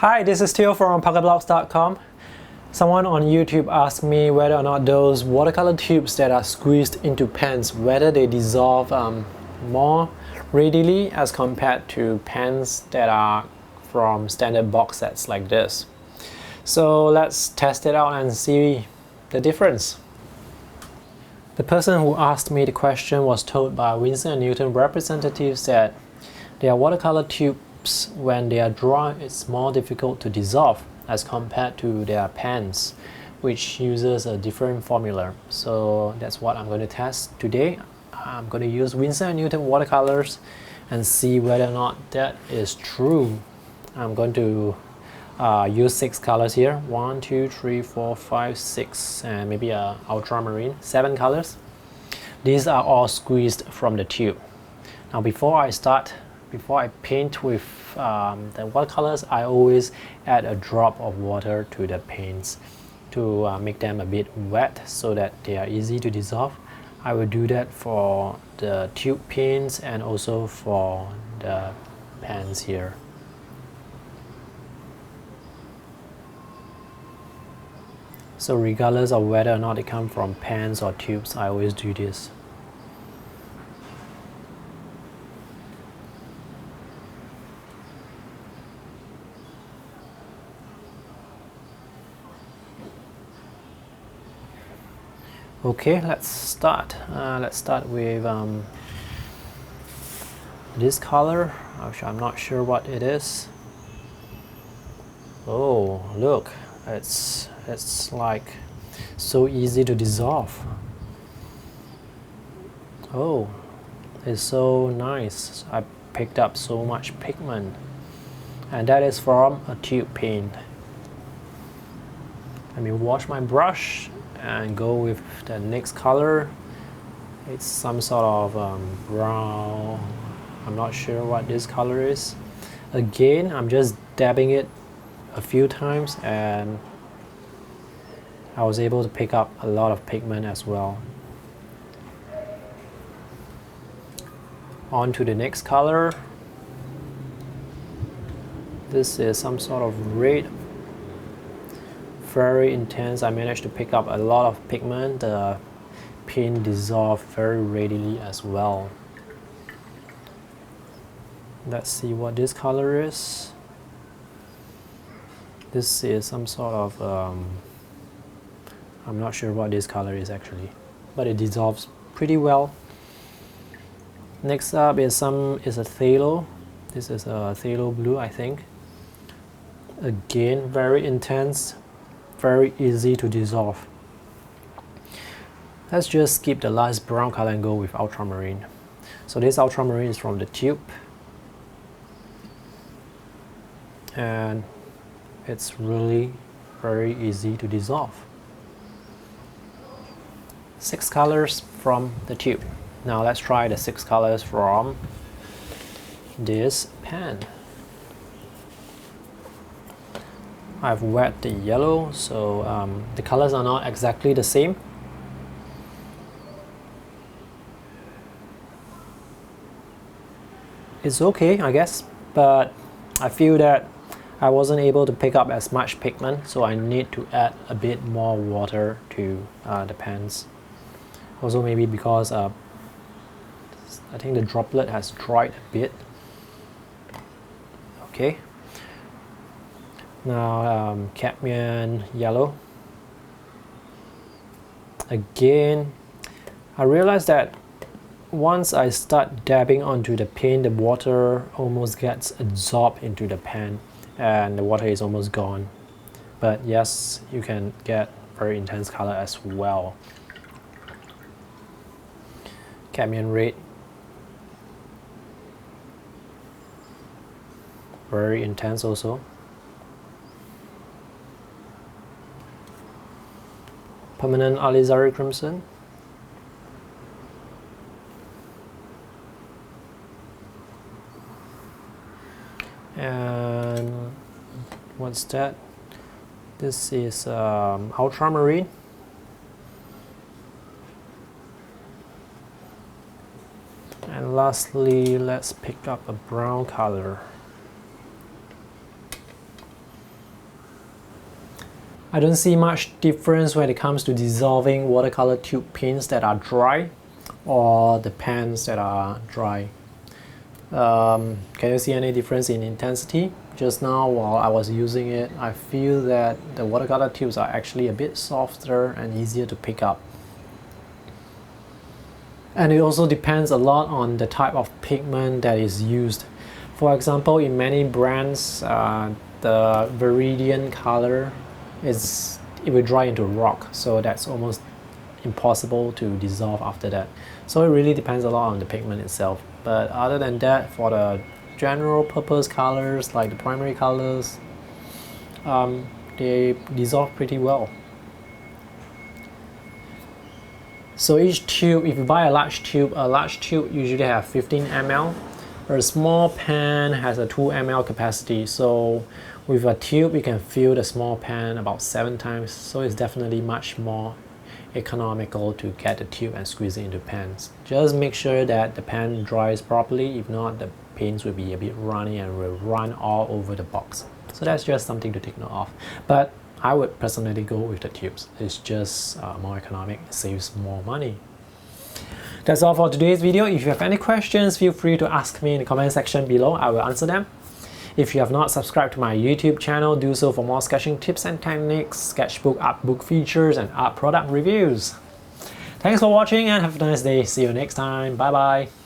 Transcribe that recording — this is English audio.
Hi, this is Theo from pocketblocks.com. Someone on YouTube asked me whether or not those watercolor tubes that are squeezed into pens, whether they dissolve more readily as compared to pens that are from standard box sets like this. So let's test it out and see the difference. The person who asked me the question was told by Winsor & Newton representatives that their watercolor tubes, when they are dry, it's more difficult to dissolve as compared to their pens, which uses a different formula. So that's what I'm going to test today. I'm going to use Winsor & Newton watercolors and see whether or not that is true. I'm going to use 6 colors here. 1, 2, 3, 4, 5, 6, and maybe a ultramarine. 7 colors. These are all squeezed from the tube. Now before I paint with the watercolors, I always add a drop of water to the paints to make them a bit wet so that they are easy to dissolve. I will do that for the tube paints and also for the pens here. So regardless of whether or not they come from pens or tubes, I always do this. Okay, let's start. Let's start with this color. I'm not sure what it is. Oh, look, it's like so easy to dissolve. Oh, it's so nice. I picked up so much pigment, and that is from a tube paint. Let me wash my brush and go with the next color. It's some sort of brown. I'm not sure what this color is. Again, I'm just dabbing it a few times and I was able to pick up a lot of pigment as well. On to the next color. This is some sort of red, very intense. I managed to pick up a lot of pigment. The paint dissolved very readily as well. Let's see what this color is. This is some sort of I'm not sure what this color is actually, but it dissolves pretty well. Next up is a phthalo. This is a phthalo blue, I think. Again, very intense, very easy to dissolve. Let's just skip the last brown color and go with ultramarine. So this ultramarine is from the tube, and it's really very easy to dissolve. 6 colors from the tube. Now let's try the 6 colors from this pen. I've wet the yellow, so the colors are not exactly the same. It's okay, I guess, but I feel that I wasn't able to pick up as much pigment, so I need to add a bit more water to the pens. Also maybe because I think the droplet has dried a bit. Okay. Now cadmium yellow. Again, I realized that once I start dabbing onto the paint, the water almost gets absorbed into the pen and the water is almost gone. But yes, you can get very intense color as well. Cadmium red. Very intense also. Permanent alizarin crimson. And what's that? This is ultramarine. And lastly, let's pick up a brown color. I don't see much difference when it comes to dissolving watercolor tube pens that are dry or the pens that are dry. Can you see any difference in intensity? Just now while I was using it, I feel that the watercolor tubes are actually a bit softer and easier to pick up. And it also depends a lot on the type of pigment that is used. For example, in many brands, the Viridian color it will dry into rock, so that's almost impossible to dissolve after that. So it really depends a lot on the pigment itself. But other than that, for the general purpose colors like the primary colors, they dissolve pretty well. So each tube, if you buy a large tube usually have 15 ml. A small pan has a 2 ml capacity, so with a tube you can fill the small pan about 7 times, so it's definitely much more economical to get the tube and squeeze it into pans. Just make sure that the pan dries properly, if not the paints will be a bit runny and will run all over the box. So that's just something to take note of. But I would personally go with the tubes. It's just more economic, it saves more money. That's all for today's video. If you have any questions, feel free to ask me in the comment section below. I will answer them. If you have not subscribed to my YouTube channel, do so for more sketching tips and techniques, sketchbook, art book features, and art product reviews. Thanks for watching and have a nice day. See you next time. Bye bye.